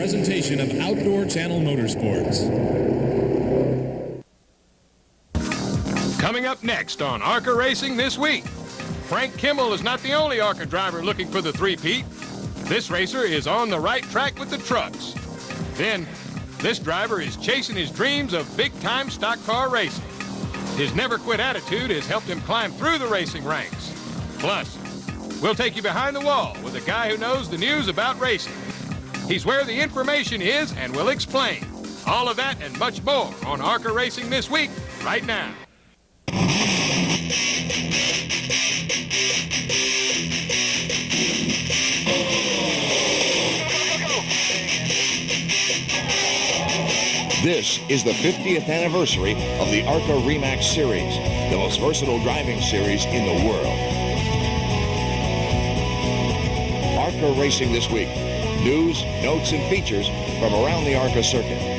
presentation of Outdoor Channel Motorsports. Coming up next on Arca Racing this week, Frank Kimmel is not the only Arca driver looking for the three-peat. This racer is on the right track with the trucks. Then, this driver is chasing his dreams of big-time stock car racing. His never-quit attitude has helped him climb through the racing ranks. Plus, we'll take you behind the wall with a guy who knows the news about racing. He's where the information is and will explain. All of that and much more on Arca Racing this week, right now. This is the 50th anniversary of the Arca Remax Series, the most versatile driving series in the world. Arca Racing this week. News, notes, and features from around the Arca circuit.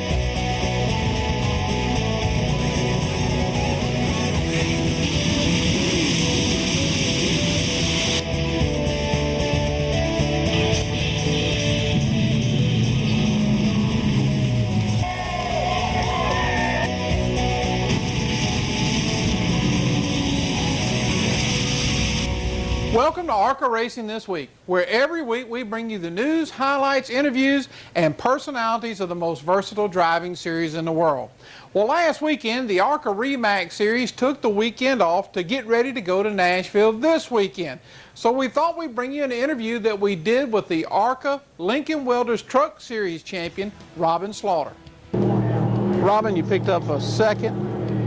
Welcome to Arca Racing This Week, where every week we bring you the news, highlights, interviews, and personalities of the most versatile driving series in the world. Well, last weekend, the Arca Remax Series took the weekend off to get ready to go to Nashville this weekend. So we thought we'd bring you an interview that we did with the Arca Lincoln Welders Truck Series champion, Robin Slaughter. Robin, you picked up a second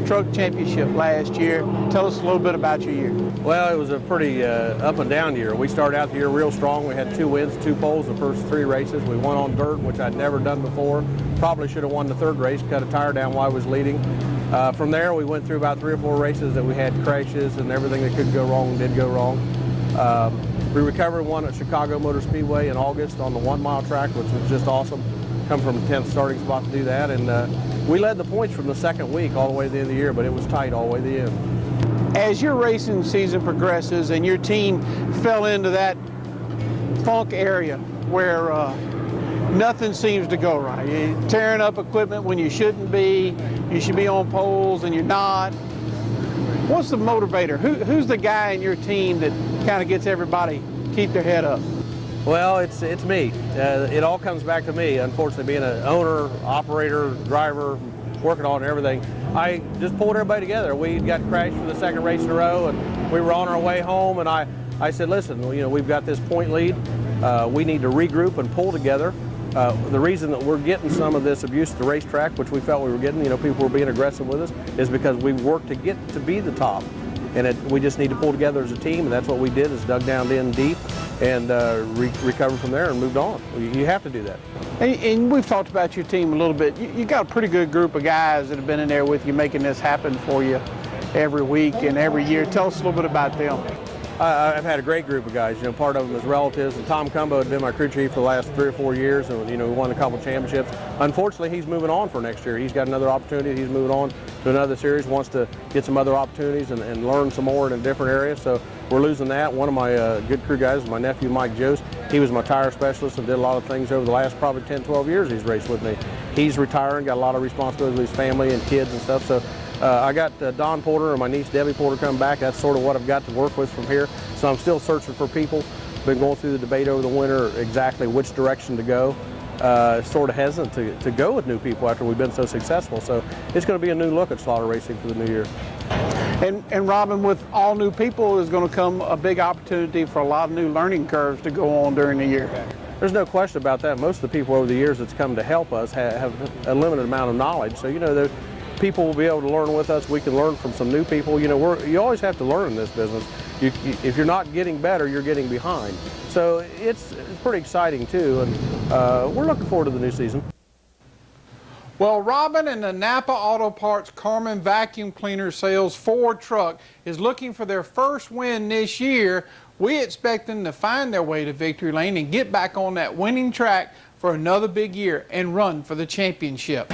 truck championship last year. Tell us a little bit about your year. Well, it was a pretty up and down year. We started out the year real strong. We had 2 wins, 2 poles the first 3 races. We won on dirt, which I'd never done before. Probably should have won the 3rd race, cut a tire down while I was leading. From there, we went through about 3 or 4 races that we had crashes and everything that could go wrong did go wrong. We recovered one at Chicago Motor Speedway in August on the 1-mile track, which was just awesome. Come from the 10th starting spot to do that, and we led the points from the 2nd week all the way to the end of the year, but it was tight all the way to the end. As your racing season progresses and your team fell into that funk area where nothing seems to go right, you're tearing up equipment when you shouldn't be, you should be on poles and you're not. What's the motivator? Who's the guy in your team that kind of gets everybody to keep their head up? Well, it's me. It all comes back to me. Unfortunately, being an owner, operator, driver, working on everything, I just pulled everybody together. We got crashed for the 2nd race in a row, and we were on our way home, and I said, listen, you know, we've got this point lead. We need to regroup and pull together. The reason that we're getting some of this abuse at the racetrack, which we felt we were getting, you know, people were being aggressive with us, is because we worked to get to be the top. And we just need to pull together as a team, and that's what we did, is dug down in deep and recovered from there and moved on. You have to do that. And we've talked about your team a little bit. You got a pretty good group of guys that have been in there with you, making this happen for you every week and every year. Tell us a little bit about them. I've had a great group of guys. You know, part of them is relatives. And Tom Cumbo had been my crew chief for the last 3 or 4 years, and you know, we won a couple championships. Unfortunately, he's moving on for next year. He's got another opportunity. He's moving on to another series. Wants to get some other opportunities and learn some more in a different area. So we're losing that. One of my good crew guys is my nephew Mike Jost. He was my tire specialist and did a lot of things over the last probably 10, 12 years he's raced with me. He's retiring, got a lot of responsibilities with his family and kids and stuff. So I got Don Porter and my niece Debbie Porter coming back. That's sort of what I've got to work with from here. So I'm still searching for people. Been going through the debate over the winter exactly which direction to go. Sort of hesitant to go with new people after we've been so successful. So it's going to be a new look at slaughter racing for the new year. And Robin, with all new people is going to come a big opportunity for a lot of new learning curves to go on during the year. There's no question about that. Most of the people over the years that's come to help us have a limited amount of knowledge. So, you know, people will be able to learn with us. We can learn from some new people. You know, you always have to learn in this business. If you're not getting better, you're getting behind. So it's pretty exciting too, and we're looking forward to the new season. Well, Robin and the Napa Auto Parts Carmen Vacuum Cleaner Sales Ford truck is looking for their first win this year. We expect them to find their way to victory lane and get back on that winning track for another big year and run for the championship.